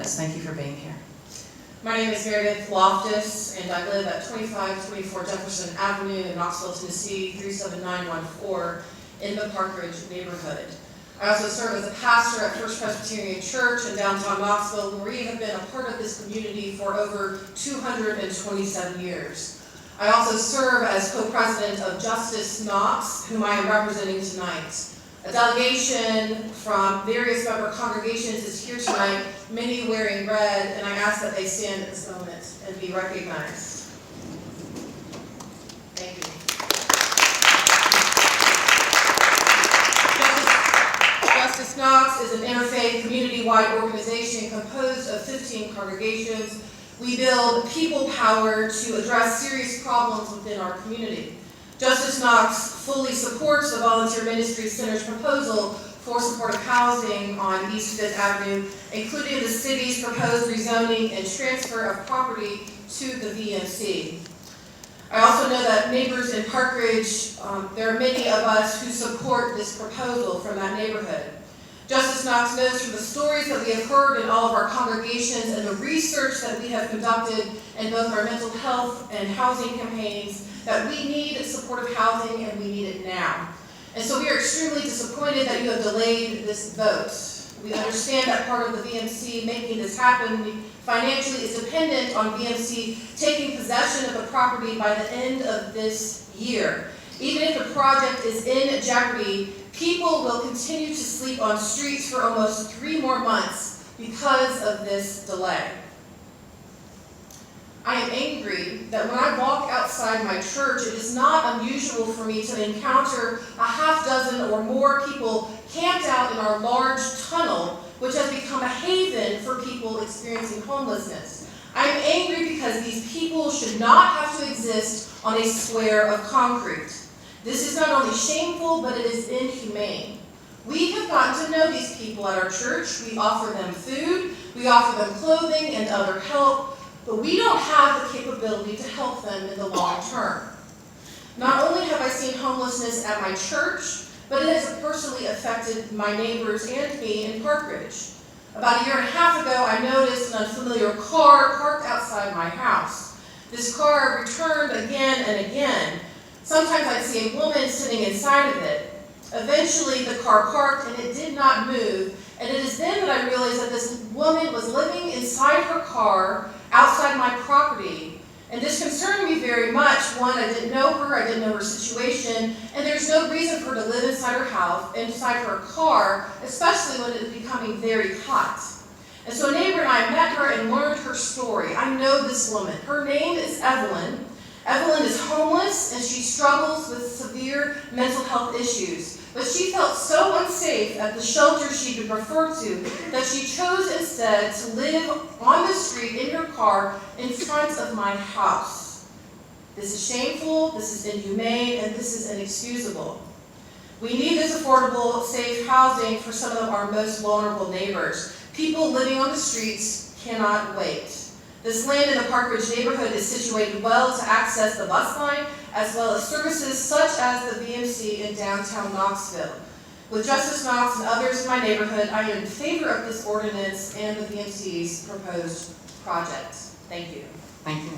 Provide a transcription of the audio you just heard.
Yes, thank you for being here. My name is Meredith Loftus, and I live at 2524 Jefferson Avenue in Knoxville, Tennessee, 37914 in the Park Ridge neighborhood. I also serve as a pastor at First Presbyterian Church in downtown Knoxville, where we have been a part of this community for over 227 years. I also serve as co-president of Justice Knox, whom I am representing tonight. A delegation from various member congregations is here tonight, many wearing red, and I ask that they stand at this moment and be recognized. Thank you. Justice Knox is an interfaith, community-wide organization composed of 15 congregations. We build people power to address serious problems within our community. Justice Knox fully supports the Volunteer Ministry Center's proposal for supportive housing on East 5th Avenue, including the city's proposed rezoning and transfer of property to the VMC. I also know that neighbors in Park Ridge, there are many of us who support this proposal from that neighborhood. Justice Knox knows from the stories that we have heard in all of our congregations and the research that we have conducted in both our mental health and housing campaigns that we need supportive housing and we need it now. And so we are extremely disappointed that you have delayed this vote. We understand that part of the VMC making this happen financially is dependent on VMC taking possession of the property by the end of this year. Even if the project is in jeopardy, people will continue to sleep on streets for almost 3 more months because of this delay. I am angry that when I walk outside my church, it is not unusual for me to encounter a half dozen or more people camped out in our large tunnel, which has become a haven for people experiencing homelessness. I am angry because these people should not have to exist on a square of concrete. This is not only shameful, but it is inhumane. We have gotten to know these people at our church. We offer them food, we offer them clothing and other help, but we don't have the capability to help them in the long term. Not only have I seen homelessness at my church, but it has personally affected my neighbors and me in Park Ridge. About 1.5 years ago, I noticed an unfamiliar car parked outside my house. This car returned again and again. Sometimes I'd see a woman sitting inside of it. Eventually, the car parked and it did not move, and it is then that I realized that this woman was living inside her car outside my property. And this concerned me very much. One, I didn't know her, I didn't know her situation, and there's no reason for her to live inside her house, inside her car, especially when it is becoming very hot. And so a neighbor and I met her and learned her story. I know this woman. Her name is Evelyn. Evelyn is homeless and she struggles with severe mental health issues. But she felt so unsafe at the shelter she'd been referred to that she chose instead to live on the street in her car in front of my house. This is shameful, this is inhumane, and this is inexcusable. We need this affordable, safe housing for some of our most vulnerable neighbors. People living on the streets cannot wait. This land in the Park Ridge neighborhood is situated well to access the bus line, as well as services such as the VMC in downtown Knoxville. With Justice Knox and others in my neighborhood, I am in favor of this ordinance and the VMC's proposed project. Thank you. Thank you.